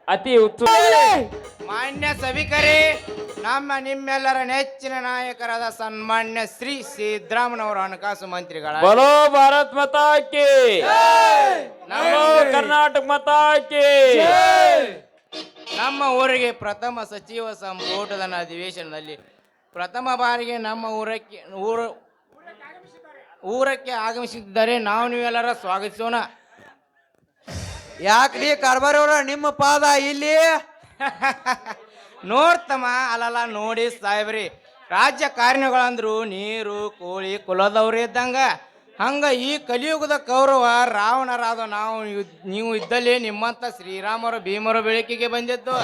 ಅತಿ ಉತ್ಸವ ಮಾನ್ಯ ಸಭಿಕರೇ, ನಿಮ್ಮೆಲ್ಲರ ನೆಚ್ಚಿನ ನಾಯಕರಾದ ಸನ್ಮಾನ್ಯ ಶ್ರೀ ಸಿದ್ದರಾಮಯ್ಯನವರು ಹಣಕಾಸು ಮಂತ್ರಿಗಳ ಬಲೋ ಭಾರತ್ ಮಾತಾ ಕಿ ನಮೋ ಕರ್ನಾಟಕ ಮಾತಾ ಕಿ ನಮ್ಮ ಊರಿಗೆ ಪ್ರಥಮ ಸಚಿವ ಸಂಪುಟದ ಅಧಿವೇಶನದಲ್ಲಿ ಪ್ರಥಮ ಬಾರಿಗೆ ನಮ್ಮ ಊರಕ್ಕೆ ಆಗಮಿಸಿದ್ದಾರೆ. ನೀವೆಲ್ಲರ ಸ್ವಾಗತಿಸೋಣ. ಯಾಕ್ರಿ ಕಾರ್ಬಾರವ್ರ ನಿಮ್ಮ ಪಾದ ಇಲ್ಲಿ? ನೋಡ್ತಮ್ಮ ಅಲ್ಲಲ್ಲ ನೋಡಿ ಸಾಹೇಬ್ರಿ, ರಾಜಕಾರಣಿಗಳಂದ್ರು ನೀರು ಕೋಳಿ ಕುಲದವ್ರು ಇದ್ದಂಗ. ಹಂಗ ಈ ಕಲಿಯುಗದ ಕೌರವ ರಾವಣರಾದ ನೀವು ಇದ್ದಲ್ಲಿ ನಿಮ್ಮಂತ ಶ್ರೀರಾಮರು ಭೀಮರು ಬೆಳಕಿಗೆ ಬಂದಿದ್ದು.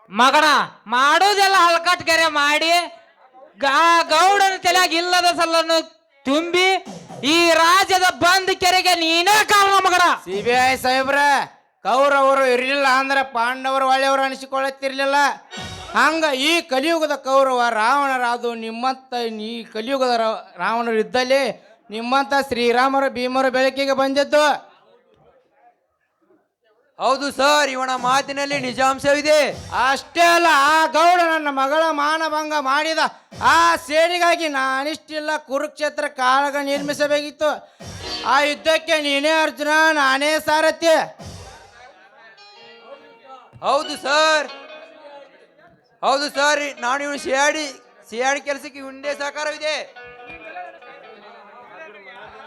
ಮಗನ ಮಾಡೋದೆಲ್ಲ ಹಲ್ಕಟ್ಗೆರೆ ಮಾಡಿ ಗೌಡನ ತಲೆಯಾಗ ಇಲ್ಲದ ಸಲ್ಲನ್ನು ತುಂಬಿ ಈ ರಾಜ್ಯದ ಬಂದ್ ಕೆರೆಗೆ ನೀನೇ ಕಾರಣ ಮಗನ. CBI ಸಾಹೇಬ್ರ, ಕೌರವರು ಇರಲಿಲ್ಲ ಅಂದ್ರೆ ಪಾಂಡವರು ಒಳ್ಳೆಯವರು ಅನಿಸಿಕೊಳ್ಳುತ್ತಿರ್ಲಿಲ್ಲ. ಹಂಗ ಈ ಕಲಿಯುಗದ ಕೌರವ ರಾವಣರಾದು ನಿಮ್ಮಂತ ಈ ಕಲಿಯುಗದ ರಾವಣರು ಇದ್ದಲ್ಲಿ ನಿಮ್ಮಂತ ಶ್ರೀರಾಮರು ಭೀಮರು ಬೆಳಕಿಗೆ ಬಂದಿದ್ದು. ಹೌದು ಸರ್, ಇವನ ಮಾತಿನಲ್ಲಿ ನಿಜಾಂಶವಿದೆ. ಅಷ್ಟೇ ಅಲ್ಲ, ಆ ಗೌಡ ನನ್ನ ಮಗಳ ಮಾನಭಂಗ ಮಾಡಿದ ಆ ಸೇಡಿಗಾಗಿ ನಾನಿಷ್ಟಿಲ್ಲ ಕುರುಕ್ಷೇತ್ರ ಕಾಳಗ ನಿರ್ಮಿಸಬೇಕಿತ್ತು. ಆ ಯುದ್ಧಕ್ಕೆ ನೀನೇ ಅರ್ಜುನ, ನಾನೇ ಸಾರಥಿ. ಹೌದು ಸರ್, ನಾನು ಇವನು ಸಿಯಾಡಿ ಕೆಲಸಕ್ಕೆ ಉಂಡೆ ಸಹಕಾರವಿದೆ.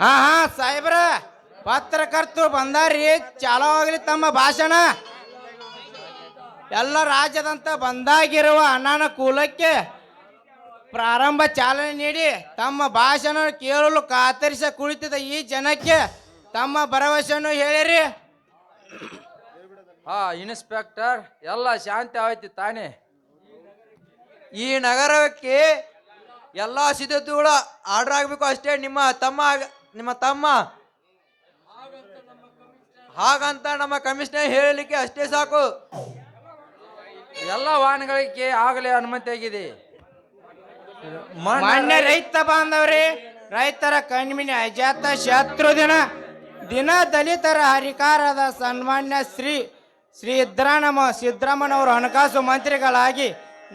ಹಾ ಸಾಹೇಬ್ರ, ಪತ್ರಕರ್ತರು ಬಂದಾರಿ, ಚಾಲೋ ಆಗಲಿ ತಮ್ಮ ಭಾಷಣ. ಎಲ್ಲ ರಾಜ್ಯದಂತ ಬಂದಾಗಿರುವ ಅನಾನುಕೂಲಕ್ಕೆ ಪ್ರಾರಂಭ ಚಾಲನೆ ನೀಡಿ ತಮ್ಮ ಭಾಷಣ ಕೇಳಲು ಕಾತರಿಸ ಕುಳಿತಿದ್ದ ಈ ಜನಕ್ಕೆ ತಮ್ಮ ಭರವಸೆಯನ್ನು ಹೇಳಿರಿ. ಇನ್ಸ್ಪೆಕ್ಟರ್, ಎಲ್ಲ ಶಾಂತಿ ಆಯ್ತು ತಾನೆ? ಈ ನಗರಕ್ಕೆ ಎಲ್ಲ ಸಿದ್ಧತೆಗಳು ಆರ್ಡರ್ ಆಗಬೇಕು ಅಷ್ಟೇ. ನಿಮ್ಮ ತಮ್ಮ ಹಾಗಂತ ನಮ್ಮ ಕಮಿಷನರ್ ಹೇಳಲಿಕ್ಕೆ ಅಷ್ಟೇ ಸಾಕು. ಎಲ್ಲ ವಾಹನಗಳಿಗೆ ಆಗಲೇ ಅನುಮತಿ ಆಗಿದೆ. ಮಾನ್ಯ ರೈತ ಬಾಂಧವರೇ, ರೈತರ ಕಣ್ಮಿನಿ ಅಜಾತ ಶತ್ರು ದಿನ ದಲಿತರ ಹರಿಕಾರದ ಸನ್ಮಾನ್ಯ ಶ್ರೀ ಸಿದ್ದರಾಮಯ್ಯನವರು ಹಣಕಾಸು ಮಂತ್ರಿಗಳಾಗಿ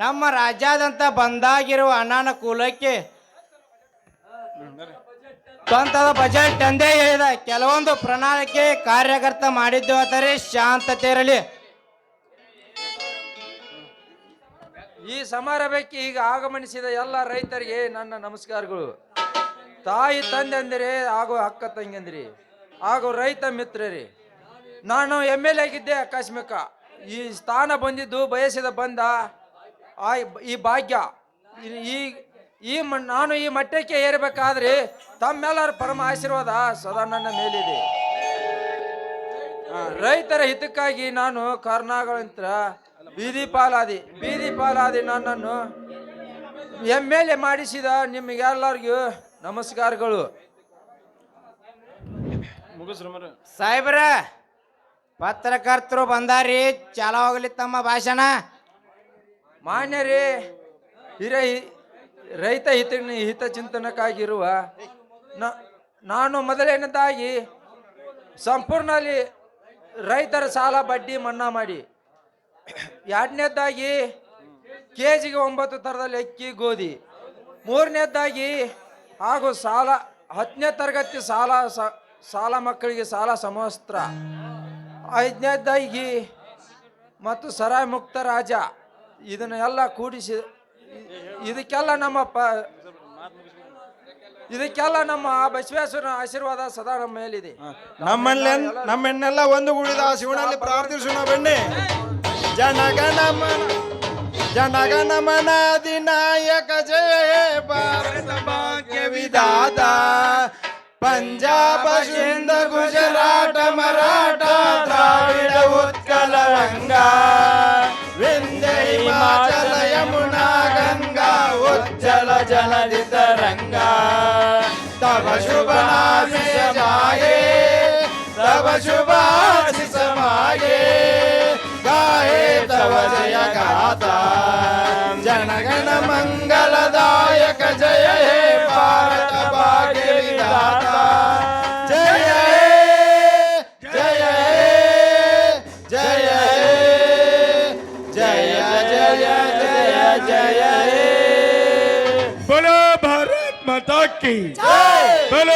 ನಮ್ಮ ರಾಜ್ಯಾದ್ಯಂತ ಬಂದಾಗಿರುವ ಅನಾನುಕೂಲಕ್ಕೆ ಸ್ವಂತದ ಬಜೆಟ್ ಎಂದೇ ಹೇಳಿದ ಕೆಲವೊಂದು ಪ್ರಣಾಳಿಕೆ ಕಾರ್ಯಕರ್ತ ಮಾಡಿದ್ದು ಆದರೆ ಶಾಂತತೆ ಇರಲಿ. ಈ ಸಮಾರಂಭಕ್ಕೆ ಈಗ ಆಗಮನಿಸಿದ ಎಲ್ಲ ರೈತರಿಗೆ ನನ್ನ ನಮಸ್ಕಾರಗಳು. ತಾಯಿ ತಂದೆಂದಿರಿ ಹಾಗೂ ಅಕ್ಕ ತಂಗಿಂದಿರಿ ಹಾಗೂ ರೈತ ಮಿತ್ರರಿ, ನಾನು MLA ಆಗಿದ್ದೆ ಆಕಸ್ಮಿಕ. ಈ ಸ್ಥಾನ ಬಂದಿದ್ದು ಬಯಸಿದ ಬಂದ ಈ ಭಾಗ್ಯ. ನಾನು ಈ ಮಟ್ಟಕ್ಕೆ ಏರಬೇಕಾದ್ರೆ ತಮ್ಮೆಲ್ಲರ ಪರಮ ಆಶೀರ್ವಾದ ಸದಾ ನನ್ನ ಮೇಲಿದೆ. ರೈತರ ಹಿತಕ್ಕಾಗಿ ನಾನು ಕಾರಣಗಳಂತ ಬೀದಿ ಪಾಲಾದಿ ನನ್ನನ್ನು MLA ಮಾಡಿಸಿದ ನಿಮಗೆಲ್ಲರಿಗೂ ನಮಸ್ಕಾರಗಳು. ಸಾಹೇಬ್ರ, ಪತ್ರಕರ್ತರು ಬಂದಾರಿ, ಚಾಲೋ ಹೋಗಲಿ ತಮ್ಮ ಭಾಷಣ. ಮಾನ್ಯರೇ, ರೈತ ಹಿತಚಿಂತನಕ್ಕಾಗಿರುವ ನಾನು ಮೊದಲನೇದಾಗಿ ಸಂಪೂರ್ಣದಲ್ಲಿ ರೈತರ ಸಾಲ ಬಡ್ಡಿ ಮನ್ನಾ ಮಾಡಿ, ಎರಡನೇದಾಗಿ ಕೆಜಿಗೆ 9 ಥರದಲ್ಲಿ ಅಕ್ಕಿ ಗೋಧಿ, ಮೂರನೇದಾಗಿ ಹಾಗೂ 10ನೇ ತರಗತಿ ಸಾಲ ಮಕ್ಕಳಿಗೆ ಸಾಲ ಸಮವಸ್ತ್ರ, 5ನೇದಾಗಿ ಮತ್ತು ಸರಾಯಿ ಮುಕ್ತ ರಾಜ. ಇದನ್ನೆಲ್ಲ ಕೂಡಿಸಿ ಇದಕ್ಕೆಲ್ಲ ನಮ್ಮ ಬಸವೇಶ್ವರನ ಆಶೀರ್ವಾದ ಸದಾ ನಮ್ಮ ಮೇಲಿದೆ. ನಮ್ಮನ್ನೆಲ್ಲ ಒಂದುಗೂಡಿದ ಶಿವನಲ್ಲಿ ಪ್ರಾರ್ಥಿಸೋಣ ಬನ್ನಿ. ಜನಗಣಮನ ಅಧಿನಾಯಕ ಜಯ ಹೇ ಭಾರತ ಭಾಗ್ಯ ವಿಧಾತ. ಪಂಜಾಬ ಸಿಂಧ ಗುಜರಾಟ ಮರಾಠ ದ್ರಾವಿಡ ಉತ್ಕಲ ರಂಗ. ವಿಂಧ್ಯ ಹಿಮಾಚಲ ಯಮುನಾ ಗಂಗಾ ಉಜ್ಜಲ ಜಲಧಿ ತರಂಗ. ತವ ಶುಭ ನಾಮ ಜಾಯೇ तब शुभाशिष मागे गाये तव जय गाथा जनगण मंगलदायक जय हे भारत भाग्य विधाता जय हे ಜಯ ಜಯ ಜಯ ಹೇ. बोलो भारत माता की ಜೈ. बोलो